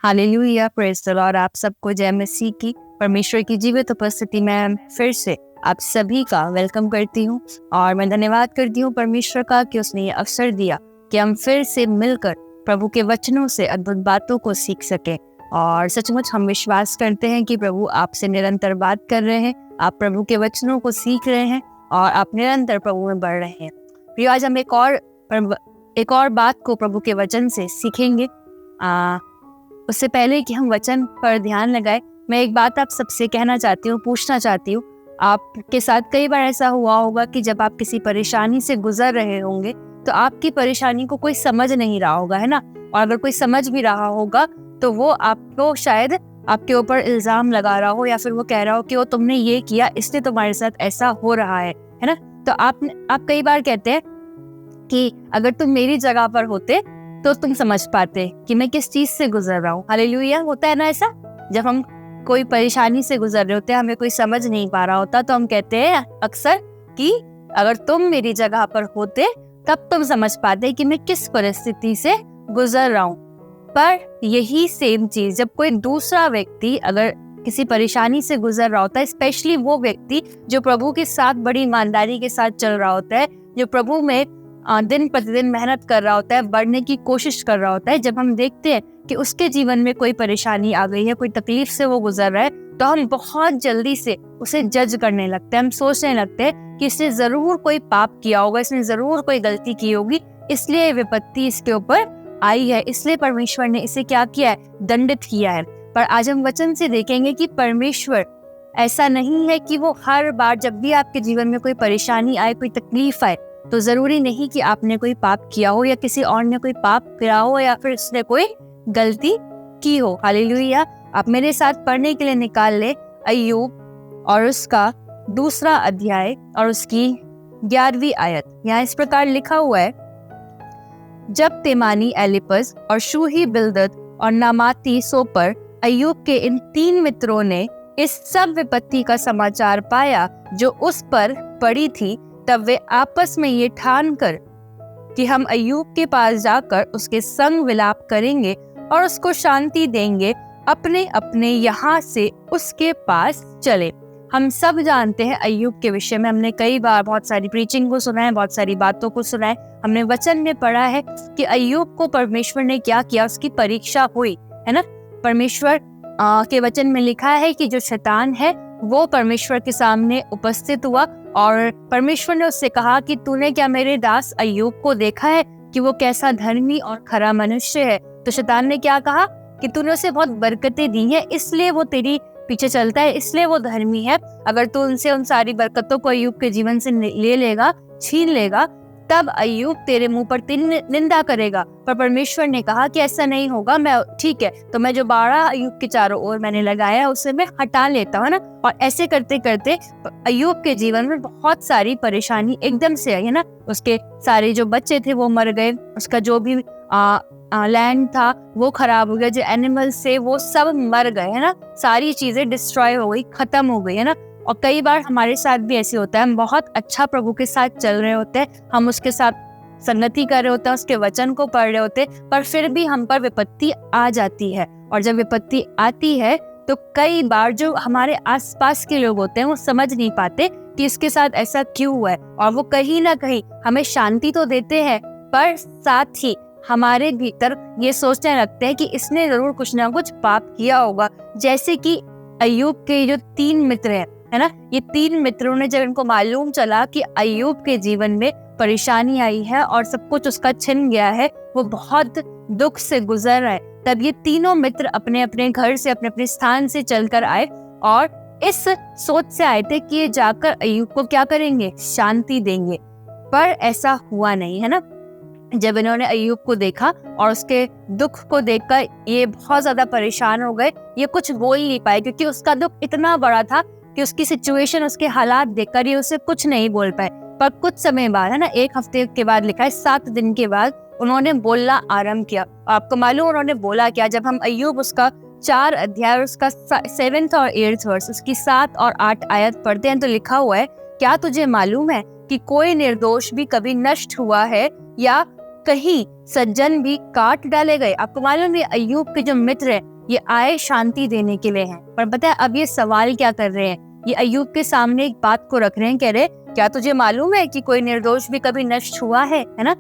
Hallelujah, praise the Lord. आप सबको जय मसीह की। परमेश्वर की जीवित उपस्थिति में फिर से आप सभी का वेलकम करती हूँ और मैं धन्यवाद करती हूँ परमेश्वर का कि उसने ये अवसर दिया कि हम फिर से मिलकर प्रभु के वचनों से अद्भुत बातों को सीख सकें। और सचमुच हम विश्वास करते हैं कि प्रभु आपसे निरंतर बात कर रहे हैं, आप प्रभु के वचनों को सीख रहे हैं और आप निरंतर प्रभु में बढ़ रहे हैं। प्रियो, आज हम एक और बात को प्रभु के वचन से सीखेंगे। उससे पहले कि हम वचन पर ध्यान लगाए, मैं एक बात आप सबसे कहना चाहती हूँ, पूछना चाहती हूँ। आपके साथ कई बार ऐसा हुआ होगा कि जब आप किसी परेशानी से गुजर रहे होंगे तो आपकी परेशानी को कोई समझ नहीं रहा होगा, है ना। और अगर कोई समझ भी रहा होगा तो वो आपको शायद आपके ऊपर इल्जाम लगा रहा हो या फिर वो कह रहा हो कि वो तुमने ये किया इसलिए तुम्हारे साथ ऐसा हो रहा है ना। तो आप कई बार कहते हैं कि अगर तुम मेरी जगह पर होते तो तुम समझ पाते कि मैं किस चीज से गुजर रहा हूँ। हालेलुया, होता है ना ऐसा। जब हम कोई परेशानी से गुजर रहे होते हैं, हमें कोई समझ नहीं पा रहा होता, तो हम कहते हैं अक्सर कि अगर तुम मेरी जगह पर होते तब तुम समझ पाते कि मैं किस परिस्थिति से गुजर रहा हूँ। पर यही सेम चीज जब कोई दूसरा व्यक्ति अगर किसी परेशानी से गुजर रहा होता है, स्पेशली वो व्यक्ति जो प्रभु के साथ बड़ी ईमानदारी के साथ चल रहा होता है, जो प्रभु में दिन प्रतिदिन मेहनत कर रहा होता है, बढ़ने की कोशिश कर रहा होता है, जब हम देखते हैं कि उसके जीवन में कोई परेशानी आ गई है, कोई तकलीफ से वो गुजर रहा है, तो हम बहुत जल्दी से उसे जज करने लगते हैं। हम सोचने लगते हैं कि इसने जरूर कोई पाप किया होगा, इसने जरूर कोई गलती की होगी, इसलिए विपत्ति इसके ऊपर आई है, इसलिए परमेश्वर ने इसे क्या किया है, दंडित किया है। पर आज हम वचन से देखेंगे कि परमेश्वर ऐसा नहीं है कि वो हर बार जब भी आपके जीवन में कोई परेशानी आए, कोई तकलीफ आए, तो जरूरी नहीं कि आपने कोई पाप किया हो या किसी और ने कोई पाप किया हो या फिर उसने कोई गलती की हो। हालेलुया। आप मेरे साथ पढ़ने के लिए निकाल ले अय्यूब और उसका 2 अध्याय और उसकी 11वीं आयत। यहाँ इस प्रकार लिखा हुआ है, जब तेमानी एलिपज और शूही बिल्दद और नामाती सोपर अय्यूब के इन 3 मित्रों ने इस सब विपत्ति का समाचार पाया जो उस पर पड़ी थी, तब वे आपस में ये ठान कर कि हम अय्यूब के पास जाकर उसके संग विलाप करेंगे और उसको शांति देंगे, अपने अपने यहाँ से उसके पास चले। हम सब जानते हैं अय्यूब के विषय में, हमने कई बार बहुत सारी प्रीचिंग को सुना है, बहुत सारी बातों को सुना है। हमने वचन में पढ़ा है कि अय्यूब को परमेश्वर ने क्या किया, उसकी परीक्षा हुई, है ना। परमेश्वर के वचन में लिखा है कि जो शैतान है वो परमेश्वर के सामने उपस्थित हुआ और परमेश्वर ने उससे कहा कि तूने क्या मेरे दास अय्यूब को देखा है कि वो कैसा धर्मी और खरा मनुष्य है। तो शैतान ने क्या कहा कि तूने उसे बहुत बरकतें दी है, इसलिए वो तेरी पीछे चलता है, इसलिए वो धर्मी है। अगर तू उनसे उन सारी बरकतों को अय्यूब के जीवन से ले लेगा, छीन लेगा, तब अय्यूब तेरे मुंह पर निंदा करेगा। पर परमेश्वर ने कहा कि ऐसा नहीं होगा, मैं ठीक है, तो मैं जो बाड़ा अय्यूब के चारों ओर मैंने लगाया उसे मैं हटा लेता हूँ ना। और ऐसे करते करते अय्यूब के जीवन में बहुत सारी परेशानी एकदम से आई, है ना। उसके सारे जो बच्चे थे वो मर गए, उसका जो भी लैंड था वो खराब हो गया, जो एनिमल्स थे वो सब मर गए, है ना। सारी चीजें डिस्ट्रॉय हो गई, खत्म हो गई, है ना। और कई बार हमारे साथ भी ऐसे होता है, हम बहुत अच्छा प्रभु के साथ चल रहे होते हैं, हम उसके साथ संगति कर रहे होते हैं, उसके वचन को पढ़ रहे होते हैं, पर फिर भी हम पर विपत्ति आ जाती है। और जब विपत्ति आती है तो कई बार जो हमारे आसपास के लोग होते हैं वो समझ नहीं पाते कि इसके साथ ऐसा क्यों हुआ है, और वो कहीं ना कहीं हमें शांति तो देते हैं पर साथ ही हमारे भीतर ये सोचने लगते हैं कि इसने जरूर कुछ ना कुछ पाप किया होगा। जैसे कि अय्यूब के जो 3 मित्र हैं, है ना, ये 3 मित्रों ने जब इनको मालूम चला कि अय्यूब के जीवन में परेशानी आई है और सब कुछ उसका छिन गया है, वो बहुत दुख से गुजर रहा है, तब ये तीनों मित्र अपने अपने घर से, अपने अपने स्थान से चलकर आए और इस सोच से आए थे कि ये जाकर अय्यूब को क्या करेंगे, शांति देंगे। पर ऐसा हुआ नहीं, है ना। जब इन्होंने अय्यूब को देखा और उसके दुख को देखकर ये बहुत ज्यादा परेशान हो गए, ये कुछ बोल नहीं पाए क्योंकि उसका दुख इतना बड़ा था कि उसकी सिचुएशन, उसके हालात देखकर ये उसे कुछ नहीं बोल पाए। पर कुछ समय बाद, है ना, 1 हफ्ते के बाद लिखा है, 7 दिन के बाद उन्होंने बोलना आरंभ किया। आपको मालूम उन्होंने बोला क्या? जब हम अय्यूब उसका 4 अध्याय उसका 7th और 8th वर्स, उसकी 7 और 8 आयत पढ़ते हैं तो लिखा हुआ है, क्या तुझे मालूम है कि कोई निर्दोष भी कभी नष्ट हुआ है या कहीं सज्जन भी काट डाले गए? आपको मालूम है अय्यूब के जो मित्र हैं ये आए शांति देने के लिए हैं। पर पता है अब ये सवाल क्या कर रहे हैं, ये अय्यूब के सामने एक बात को रख रहे हैं, कह रहे क्या तुझे मालूम है कि कोई निर्दोष भी कभी नष्ट हुआ है ना।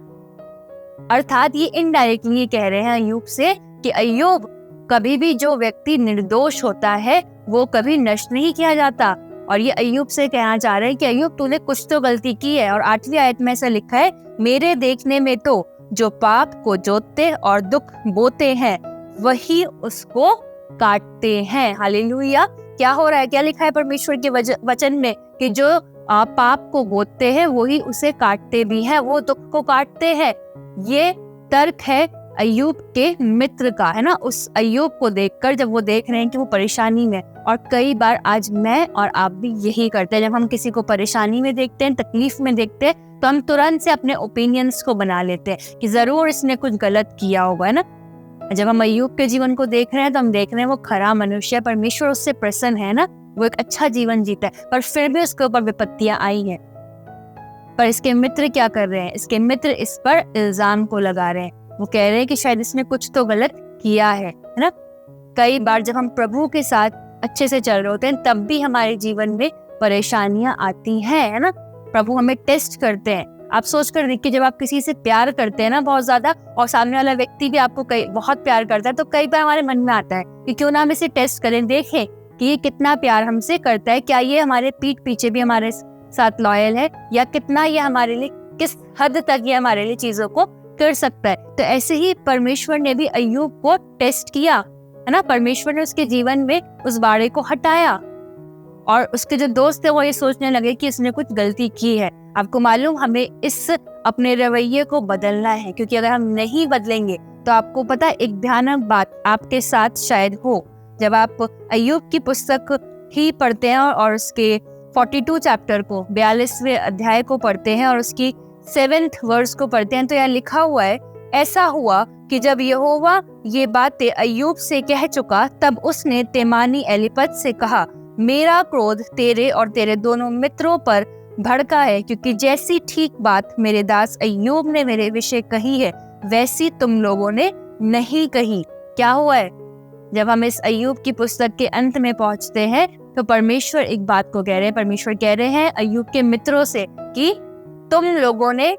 अर्थात ये इनडायरेक्टली कह रहे हैं अय्यूब से कि अय्यूब, कभी भी जो व्यक्ति निर्दोष होता है वो कभी नष्ट नहीं किया जाता। और ये अय्यूब से कहना चाह रहे हैं कि अय्यूब तूने कुछ तो गलती की है। और 8वीं आयत में ऐसा लिखा है, मेरे देखने में तो जो पाप को जोतते और दुख बोते हैं वही उसको काटते हैं। हालेलुया। क्या हो रहा है, क्या लिखा है परमेश्वर के वचन में कि जो पाप को बोते हैं वही उसे काटते भी हैं, वो दुख को काटते हैं। ये तर्क है अय्यूब के मित्र का, है ना। उस अय्यूब को देखकर जब वो देख रहे हैं कि वो परेशानी में, और कई बार आज मैं और आप भी यही करते हैं, जब हम किसी को परेशानी में देखते हैं, तकलीफ में देखते हैं, तो हम तुरंत से अपने ओपिनियंस को बना लेते हैं कि जरूर इसने कुछ गलत किया होगा, है ना। जब हम अय्यूब के जीवन को देख रहे हैं तो हम देख रहे हैं वो खरा मनुष्य, परमेश्वर उससे प्रसन्न है ना, वो एक अच्छा जीवन जीता है, पर फिर भी उसके ऊपर विपत्तियां आई हैं। पर इसके मित्र क्या कर रहे हैं, इसके मित्र इस पर इल्जाम को लगा रहे हैं। वो कह रहे हैं कि शायद इसने कुछ तो गलत किया है ना। कई बार जब हम प्रभु के साथ अच्छे से चल रहे होते हैं तब भी हमारे जीवन में परेशानियां आती हैं, है ना। प्रभु हमें टेस्ट करते हैं। आप सोच कर देखिए, जब आप किसी से प्यार करते हैं ना बहुत ज्यादा, और सामने वाला व्यक्ति भी आपको बहुत प्यार करता है, तो कई बार हमारे मन में आता है कि क्यों ना हम इसे टेस्ट करें, देखें कि ये कितना प्यार हमसे करता है, क्या ये हमारे पीठ पीछे भी हमारे साथ लॉयल है, या कितना ये हमारे लिए, किस हद तक ये हमारे लिए चीजों को कर सकता है। तो ऐसे ही परमेश्वर ने भी अय्यूब को टेस्ट किया, है ना। परमेश्वर ने उसके जीवन में उस बाड़े को हटाया, और उसके जो दोस्त थे वो ये सोचने लगे कि इसने कुछ गलती की है। आपको मालूम, हमें इस अपने रवैये को बदलना है, क्योंकि अगर हम नहीं बदलेंगे तो आपको पता है एक भयानक बात आपके साथ शायद हो। जब आप अय्यूब की पुस्तक ही पढ़ते हैं और उसके 42 चैप्टर को, 42वें अध्याय को पढ़ते हैं और उसकी 7th वर्स को पढ़ते हैं, तो यहाँ लिखा हुआ है, ऐसा हुआ कि जब यहोवा ये बातें अय्यूब से कह चुका, तब उसने तेमानी एलीपज से कहा, मेरा क्रोध तेरे और तेरे दोनों मित्रों पर भड़का है, क्योंकि जैसी ठीक बात मेरे दास अय्यूब ने मेरे विषय कही है वैसी तुम लोगों ने नहीं कही। क्या हुआ है, जब हम इस अय्यूब की पुस्तक के अंत में पहुंचते हैं तो परमेश्वर एक बात को कह रहे हैं। परमेश्वर कह रहे हैं अय्यूब के मित्रों से कि तुम लोगों ने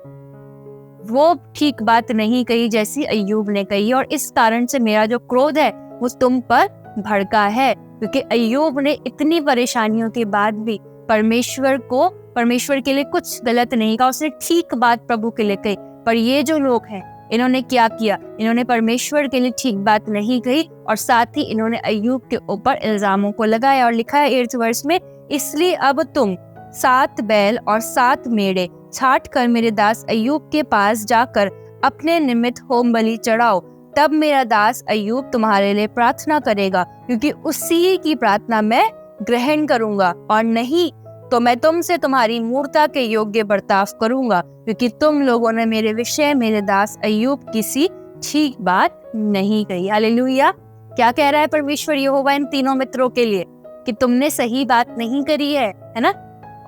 वो ठीक बात नहीं कही जैसी अय्यूब ने कही, और इस कारण से मेरा जो क्रोध है वो तुम पर भड़का है। क्योंकि अय्यूब ने इतनी परेशानियों के बाद भी परमेश्वर के लिए कुछ गलत नहीं कहा, उसने ठीक बात प्रभु के लिए कही। पर ये जो लोग हैं, इन्होंने क्या किया, इन्होंने परमेश्वर के लिए ठीक बात नहीं कही, और साथ ही इन्होंने अय्यूब के ऊपर इल्जामों को लगाया। और लिखा है 8th वर्स में, इसलिए अब तुम 7 बैल और 7 मेढ़े छाट कर मेरे दास अय्यूब के पास जाकर अपने निमित्त होम बलि चढ़ाओ, तब मेरा दास अय्यूब तुम्हारे लिए प्रार्थना करेगा, क्योंकि उसी की प्रार्थना मैं ग्रहण करूंगा, और नहीं तो मैं तुमसे तुम्हारी मूर्ता के योग्य बर्ताव करूंगा, क्योंकि तुम लोगों ने मेरे विषय मेरे दास अय्यूब किसी ठीक बात नहीं कही। हालेलुया। क्या कह रहा है परमेश्वर यहोवा इन तीनों मित्रों के लिए, कि तुमने सही बात नहीं करी है ना।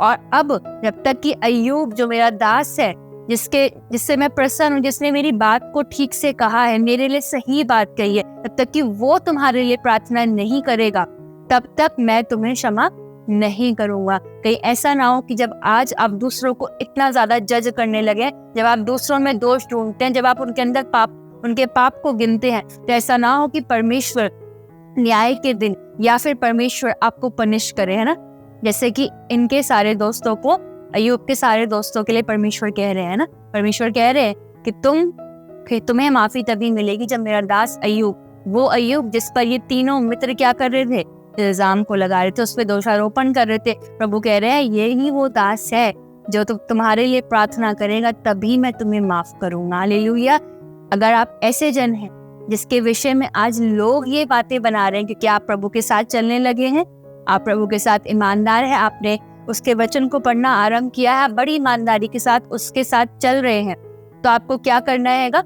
और अब जब तक कि अय्यूब जो मेरा दास है, जिससे मैं प्रसन्न हूँ, जिसने मेरी बात को ठीक से कहा है, मेरे लिए सही बात कही है, तब तक कि वो तुम्हारे लिए प्रार्थना नहीं करेगा, तब तक मैं तुम्हें क्षमा नहीं करूंगा। कहीं ऐसा ना हो कि जब आज आप दूसरों को इतना ज्यादा जज करने लगे, जब आप दूसरों में दोष ढूंढते हैं, जब आप उनके अंदर उनके पाप को गिनते हैं, तो ऐसा ना हो कि परमेश्वर न्याय के दिन या फिर परमेश्वर आपको पनिश करे, है ना। जैसे कि इनके सारे दोस्तों को, अय्यूब के सारे दोस्तों के लिए परमेश्वर कह रहे हैं ना, परमेश्वर कह रहे हैं कि तुम्हें माफी तभी मिलेगी जब मेरा दास अय्यूब, वो अय्यूब जिस पर ये तीनों मित्र क्या कर रहे थे, इल्जाम को लगा रहे थे, उस पर दोषारोपण कर रहे थे, प्रभु कह रहे हैं ये ही वो दास है जो तुम्हारे लिए प्रार्थना करेगा, तभी मैं तुम्हें माफ करूंगा। हालेलुया। अगर आप ऐसे जन हैं जिसके विषय में आज लोग ये बातें बना रहे हैं क्योंकि आप प्रभु के साथ चलने लगे हैं, आप प्रभु के साथ ईमानदार है, आपने उसके वचन को पढ़ना आरंभ किया है, बड़ी ईमानदारी के साथ उसके साथ चल रहे हैं, तो आपको क्या करना हैगा।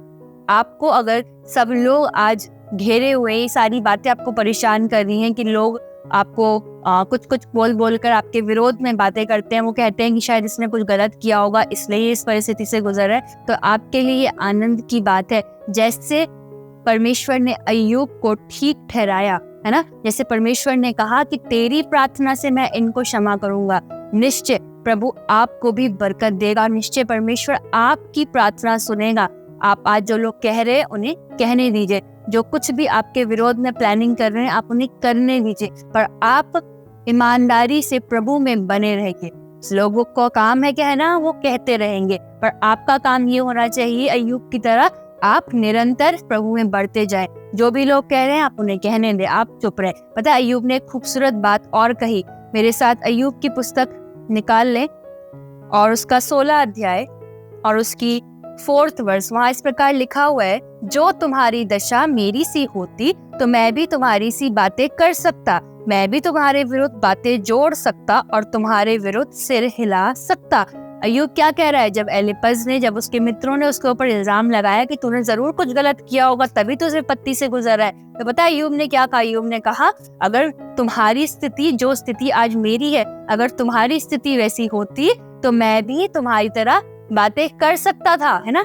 आपको, अगर सब लोग आज घेरे हुए ये सारी बातें आपको परेशान कर रही हैं कि लोग आपको कुछ बोल कर आपके विरोध में बातें करते हैं, वो कहते हैं कि शायद इसने कुछ गलत किया होगा इसलिए इस परिस्थिति से गुजर रहा है, तो आपके लिए ये आनंद की बात है। जैसे परमेश्वर ने अय्यूब को ठीक ठहराया, है ना। जैसे परमेश्वर ने कहा कि तेरी प्रार्थना से मैं इनको क्षमा करूंगा, निश्चय प्रभु आपको भी बरकत देगा, निश्चय परमेश्वर आपकी प्रार्थना सुनेगा। आप आज जो लोग कह रहे हैं उन्हें कहने दीजिए, जो कुछ भी आपके विरोध में प्लानिंग कर रहे हैं आप उन्हें करने दीजिए, पर आप ईमानदारी से प्रभु में बने रहिए। लोगों को काम है कहना, वो कहते रहेंगे, पर आपका काम ये होना चाहिए अय्यूब की तरह, आप निरंतर प्रभु में बढ़ते जाएं। जो भी लोग कह रहे हैं आप उन्हें कहने दें, आप चुप रहे। पता है अय्यूब ने एक खूबसूरत बात और कही। मेरे साथ अय्यूब की पुस्तक निकाल लें और उसका 16 अध्याय और उसकी 4th वर्स, वहां इस प्रकार लिखा हुआ है, जो तुम्हारी दशा मेरी सी होती तो मैं भी तुम्हारी सी बातें कर सकता, मैं भी तुम्हारे विरुद्ध बातें जोड़ सकता और तुम्हारे विरुद्ध सिर हिला सकता। अय्यूब क्या कह रहा है? जब एलिपज ने, जब उसके मित्रों ने उसके ऊपर इल्जाम लगाया कि तूने जरूर कुछ गलत किया होगा तभी तो सिर्फ पत्ती से गुजर रहा है, तो पता है अय्यूब ने क्या कहा? अय्यूब ने कहा अगर तुम्हारी स्थिति, जो स्थिति आज मेरी है, अगर तुम्हारी स्थिति वैसी होती तो मैं भी तुम्हारी तरह बातें कर सकता था, है ना।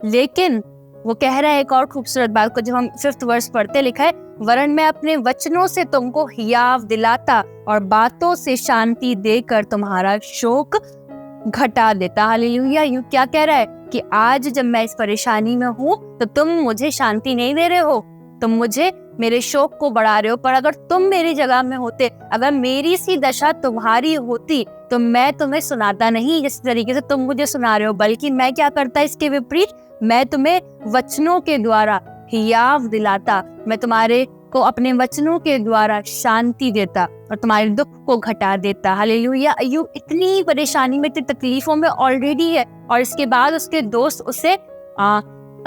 लेकिन वो कह रहा है एक और खूबसूरत बात को, जब हम 5th वर्स पढ़ते, लिखा है, वरन मैं अपने वचनों से तुमको हियाव दिलाता और बातों से शांति देकर तुम्हारा शोक घटा देता। हालेलुया। यूं क्या कह रहा है कि आज जब मैं इस परेशानी में हूँ तो तुम मुझे शांति नहीं दे रहे हो, तुम मुझे मेरे शोक को बढ़ा रहे हो, पर अगर तुम मेरी जगह में होते, अगर मेरी सी दशा तुम्हारी होती तो मैं तुम्हें सुनाता नहीं जिस तरीके से तुम मुझे सुना रहे हो, बल्कि मैं क्या करता इसके विपरीत, मैं तुम्हें वचनों के द्वारा हियाव दिलाता, मैं तुम्हारे को अपने वचनों के द्वारा शांति देता और तुम्हारे दुख को घटा देता। हालेलुया। अय्यूब इतनी परेशानी में, इतनी तकलीफों में ऑलरेडी है और इसके बाद उसके दोस्त उसे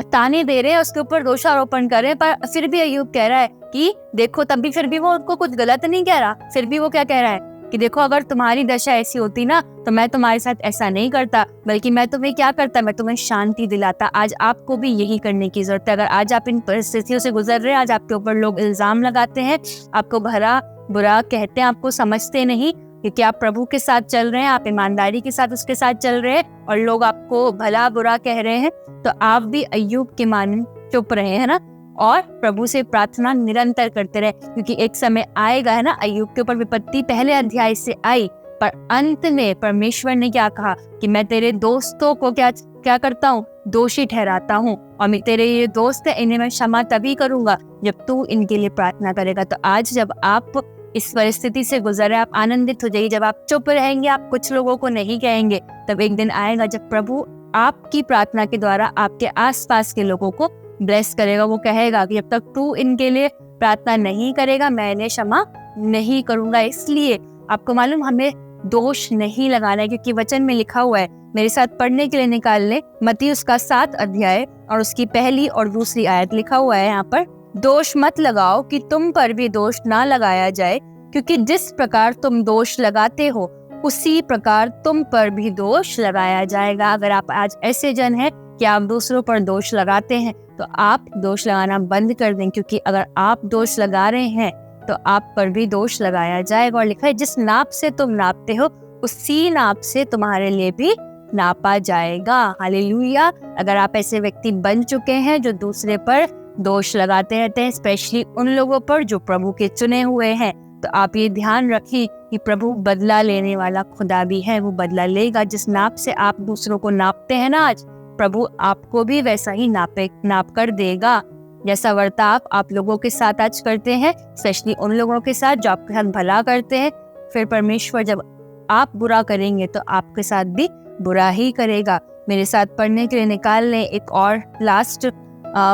ताने दे रहे हैं, उसके ऊपर दोषारोपण कर रहे हैं, पर फिर भी अय्यूब कह रहा है कि देखो, तब भी फिर भी वो उनको कुछ गलत नहीं कह रहा, फिर भी वो क्या कह रहा है कि देखो अगर तुम्हारी दशा ऐसी होती ना तो मैं तुम्हारे साथ ऐसा नहीं करता, बल्कि मैं तुम्हें क्या करता, मैं तुम्हें शांति दिलाता। आज आपको भी यही करने की जरूरत है। अगर आज आप इन परिस्थितियों से गुजर रहे हैं, आज आपके ऊपर लोग इल्जाम लगाते हैं, आपको भला बुरा कहते हैं, आपको समझते नहीं क्योंकि आप प्रभु के साथ चल रहे हैं, आप ईमानदारी के साथ उसके साथ चल रहे हैं और लोग आपको भला बुरा कह रहे हैं, तो आप भी अय्यूब के मान चुप रहे, है ना, और प्रभु से प्रार्थना निरंतर करते रहे, क्योंकि एक समय आएगा, है ना। अय्यूब के ऊपर विपत्ति पहले अध्याय से आई, पर अंत में परमेश्वर ने क्या कहा कि मैं तेरे दोस्तों को क्या करता हूँ, दोषी ठहराता हूँ, और तेरे ये दोस्त है इन्हें मैं क्षमा तभी करूंगा जब तू इनके लिए प्रार्थना करेगा। तो आज जब आप इस परिस्थिति से गुजरे, आप आनंदित हो जाइए। जब आप चुप रहेंगे, आप कुछ लोगों को नहीं कहेंगे, तब एक दिन आएगा जब प्रभु आपकी प्रार्थना के द्वारा आपके आसपास के लोगों को ब्लेस करेगा। वो कहेगा कि जब तक तू इनके लिए प्रार्थना नहीं करेगा मैं इन्हें क्षमा नहीं करूंगा। इसलिए आपको मालूम, हमें दोष नहीं लगाना है, क्योंकि वचन में लिखा हुआ है, मेरे साथ पढ़ने के लिए निकाल ले, मत्ती उसका 7 अध्याय और उसकी 1 और 2 आयत लिखा हुआ है यहाँ पर, दोष मत लगाओ कि तुम पर भी दोष ना लगाया जाए, क्योंकि जिस प्रकार तुम दोष लगाते हो उसी प्रकार तुम पर भी दोष लगाया जाएगा। अगर आप आज ऐसे जन हैं कि आप दूसरों पर दोष लगाते हैं तो आप दोष लगाना बंद कर दें, क्योंकि अगर आप दोष लगा रहे हैं तो आप पर भी दोष लगाया जाएगा। और लिखा है, जिस नाप से तुम नापते हो उसी नाप से तुम्हारे लिए भी नापा जाएगा। हालेलुया। अगर आप ऐसे व्यक्ति बन चुके हैं जो दूसरे पर दोष लगाते रहते हैं, स्पेशली उन लोगों पर जो प्रभु के चुने हुए हैं, तो आप ये ध्यान रखें कि प्रभु बदला लेने वाला खुदा भी है, वो बदला लेगा। जिस नाप से आप दूसरों को नापते हैं ना, आज प्रभु आपको भी वैसा ही नाप कर देगा। जैसा वर्ताव आप लोगों के साथ आज करते हैं, स्पेशली उन लोगों के साथ जो आपके साथ भला करते हैं, फिर परमेश्वर जब आप बुरा करेंगे तो आपके साथ भी बुरा ही करेगा। मेरे साथ पढ़ने के लिए निकाल लें एक और लास्ट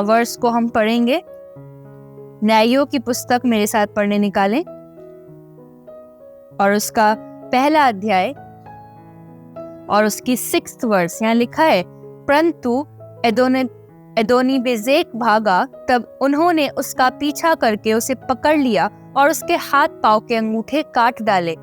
वर्स को हम पढ़ेंगे। न्यायों की पुस्तक मेरे साथ पढ़ने निकालें और उसका 1 अध्याय और उसकी 6th वर्स। यहाँ लिखा है, परंतु एदोनी बेजेक भागा, तब उन्होंने उसका पीछा करके उसे पकड़ लिया और उसके हाथ पांव के अंगूठे काट डाले।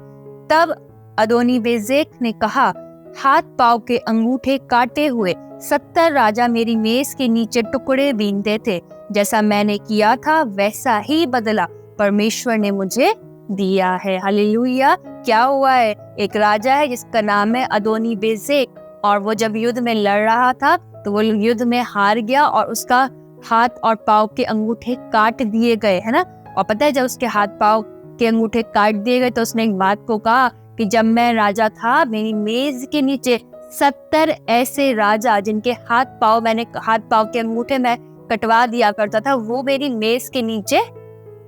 तब अदोनी बेजेक ने कहा, हाथ पांव के अंगूठे काटे हुए 70 राजा मेरी मेज के नीचे टुकड़े बीनते थे, जैसा मैंने किया था वैसा ही बदला परमेश्वर ने मुझे दिया है। हालेलुया। क्या हुआ है? एक राजा है जिसका नाम है अदोनी बेजेक, और वो जब युद्ध में लड़ रहा था तो वो युद्ध में हार गया और उसका हाथ और पाँव के अंगूठे काट दिए गए, है ना। और पता है जब उसके हाथ पाँव के अंगूठे काट दिए गए तो उसने एक बात को कहा कि जब मैं राजा था मेरी मेज के नीचे 70 ऐसे राजा जिनके हाथ पाँव के अंगूठे मैं कटवा दिया करता था, वो मेरी मेज के नीचे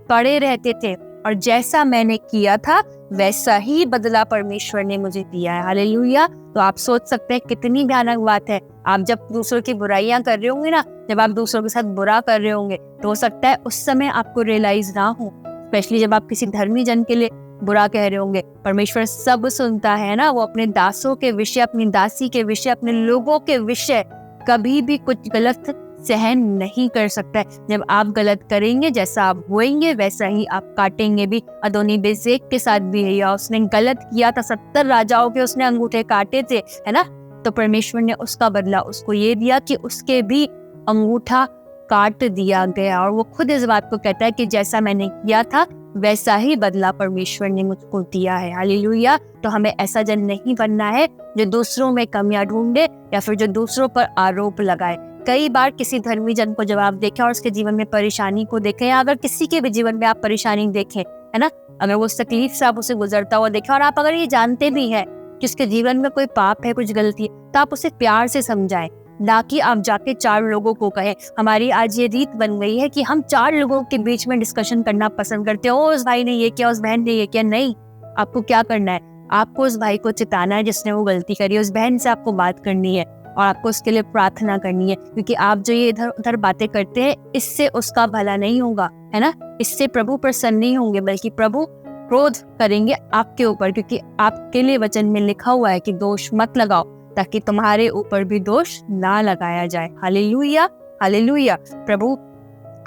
पड़े रहते थे, और जैसा मैंने किया था वैसा ही बदला परमेश्वर ने मुझे दिया है। हालेलुया। तो आप सोच सकते हैं कितनी भयानक बात है। आप जब दूसरों की बुराइयां कर रहे होंगे ना, जब आप दूसरों के साथ बुरा कर रहे होंगे, तो हो सकता है उस समय आपको रियलाइज ना हो, स्पेशली जब आप किसी धर्मी जन के लिए बुरा कह रहे होंगे। परमेश्वर सब सुनता है ना, वो अपने दासों के विषय, अपनी दासी के विषय, अपने लोगों के विषय कभी भी कुछ गलत सहन नहीं कर सकता है। जब आप गलत करेंगे, जैसा आप बोएंगे वैसा ही आप काटेंगे भी। अदोनी बेजेक के साथ भी है, या उसने गलत किया था, 70 राजाओं के उसने अंगूठे काटे थे, है ना। तो परमेश्वर ने उसका बदला उसको ये दिया कि उसके भी अंगूठा काट दिया गया, और वो खुद इस बात को कहता है कि जैसा मैंने किया था वैसा ही बदला परमेश्वर ने मुझको दिया है। हालेलुया। तो हमें ऐसा जन नहीं बनना है जो दूसरों में कमियां ढूंढे या फिर जो दूसरों पर आरोप लगाए। कई बार किसी धर्मी जन को जब आप देखें और उसके जीवन में परेशानी को देखें, या अगर किसी के भी जीवन में आप परेशानी देखें, है ना, अगर वो तकलीफ से आप उसे गुजरता हुआ देखें, और आप अगर ये जानते भी हैं कि उसके जीवन में कोई पाप है, कुछ गलती है, तो आप उसे प्यार से समझाएं, ना कि आप जाके 4 लोगों को कहें। हमारी आज ये रीत बन गई है कि हम 4 लोगों के बीच में डिस्कशन करना पसंद करते हैं। उस भाई ने ये किया, उस बहन ने ये किया। नहीं, आपको क्या करना है, आपको उस भाई को चिताना है जिसने वो गलती करी, उस बहन से आपको बात करनी है और आपको उसके लिए प्रार्थना करनी है, क्योंकि आप जो ये इधर उधर बातें करते हैं इससे उसका भला नहीं होगा, है ना। इससे प्रभु प्रसन्न नहीं होंगे, बल्कि प्रभु क्रोध करेंगे आपके ऊपर, क्योंकि आपके लिए वचन में लिखा हुआ है कि दोष मत लगाओ ताकि तुम्हारे ऊपर भी दोष ना लगाया जाए। Hallelujah, hallelujah. प्रभु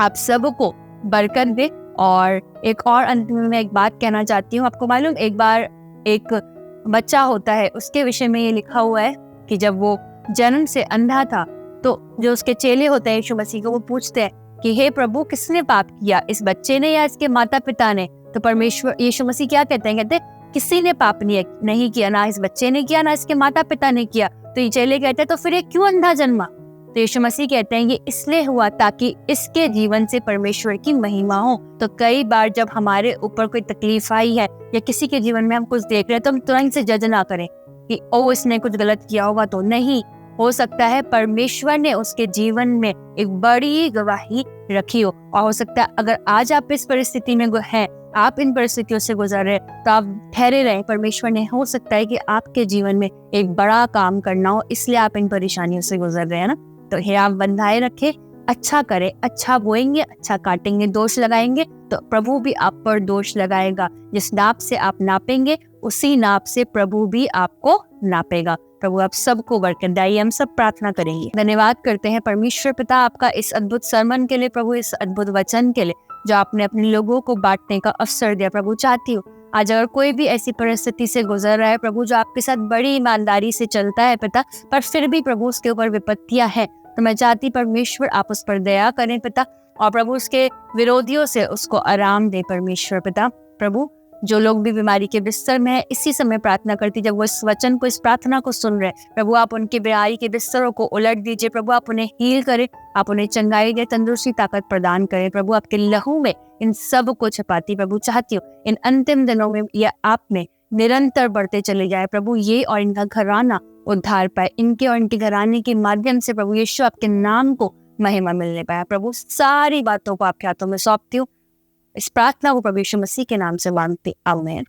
आप सबको बरकत दे। और एक और अंत में मैं एक बात कहना चाहती हूँ। आपको मालूम, एक बार एक बच्चा होता है, उसके विषय में ये लिखा हुआ है कि जब वो जन्म से अंधा था, तो जो उसके चेले होते हैं यीशु मसीह को, वो पूछते हैं कि हे प्रभु, किसने पाप किया, इस बच्चे ने या इसके माता पिता ने? तो परमेश्वर यीशु मसीह क्या कहते हैं? कहते हैं किसी ने पाप नहीं किया, ना इस बच्चे ने किया, ना इसके माता पिता ने किया। तो ये चेले कहते हैं तो फिर ये क्यों अंधा जन्मा? तो यीशु मसीह कहते हैं ये इसलिए हुआ ताकि इसके जीवन से परमेश्वर की महिमा हो। तो कई बार जब हमारे ऊपर कोई तकलीफ आई है या किसी के जीवन में हम कुछ देख रहे हैं, तो हम तुरंत से जज ना करें कि ओ इसने कुछ गलत किया होगा। तो नहीं, हो सकता है परमेश्वर ने उसके जीवन में एक बड़ी गवाही रखी हो, और हो सकता है अगर आज आप इस परिस्थिति में हैं, आप इन परिस्थितियों से गुजर रहे, तो आप ठहरे रहें। परमेश्वर ने हो सकता है कि आपके जीवन में एक बड़ा काम करना हो, इसलिए आप इन परेशानियों से गुजर रहे हैं ना। तो हे आप बंधाए रखे, अच्छा करें, अच्छा बोएंगे, अच्छा काटेंगे, दोष लगाएंगे तो प्रभु भी आप पर दोष लगाएगा। जिस नाप से आप नापेंगे उसी नाप से प्रभु भी आपको नापेगा। प्रभु आप सबको बरकत दे। हम सब प्रार्थना करेंगे। धन्यवाद करते हैं परमेश्वर पिता आपका इस अद्भुत सरमन के लिए, प्रभु इस अद्भुत वचन के लिए जो आपने अपने लोगों को बांटने का अवसर दिया। प्रभु चाहती हूँ आज अगर कोई भी ऐसी परिस्थिति से गुजर रहा है प्रभु, जो आपके साथ बड़ी ईमानदारी से चलता है पिता, पर फिर भी प्रभु उसके ऊपर विपत्तियां हैं, तो मैं चाहती परमेश्वर आप उस पर दया करें पिता, और प्रभु उसके विरोधियों से उसको आराम दे परमेश्वर पिता। प्रभु जो लोग भी बीमारी के बिस्तर में है, इसी समय प्रार्थना करती जब वो इस वचन को, इस प्रार्थना को सुन रहे हैं, प्रभु आप उनकी बीमारी के बिस्तरों को उलट दीजिए। प्रभु आप उन्हें हील करें, आप उन्हें चंगाई दे, तंदुरुस्ती, ताकत प्रदान करें। प्रभु आपके लहू में इन सब को छपाती प्रभु चाहती हूँ इन अंतिम दिनों में यह आप में निरंतर बढ़ते चले जाए प्रभु, ये और इनका घराना उद्धार पाए, इनके और इनके घराने के माध्यम से प्रभु यीशु आपके नाम को महिमा मिलने पाए। प्रभु सारी बातों को आपके हाथों में सौंपती हूँ, इस प्रार्थना को प्रभु यीशु मसीह के नाम से मांगती, आमीन।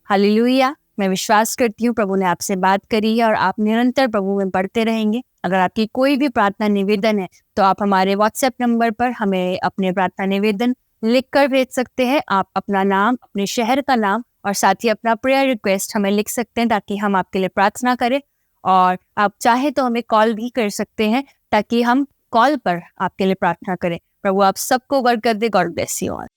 हालेलुया। मैं विश्वास करती हूँ प्रभु ने आपसे बात करी है और आप निरंतर प्रभु में बढ़ते रहेंगे। अगर आपकी कोई भी प्रार्थना निवेदन है तो आप हमारे व्हाट्सएप नंबर पर हमें अपने प्रार्थना निवेदन लिख कर भेज सकते हैं। आप अपना नाम, अपने शहर का नाम और साथ ही अपना प्रेयर रिक्वेस्ट हमें लिख सकते हैं ताकि हम आपके लिए प्रार्थना करें। और आप चाहे तो हमें कॉल भी कर सकते हैं ताकि हम कॉल पर आपके लिए प्रार्थना करें। प्रभु आप सबको बरकत दे। God bless you all.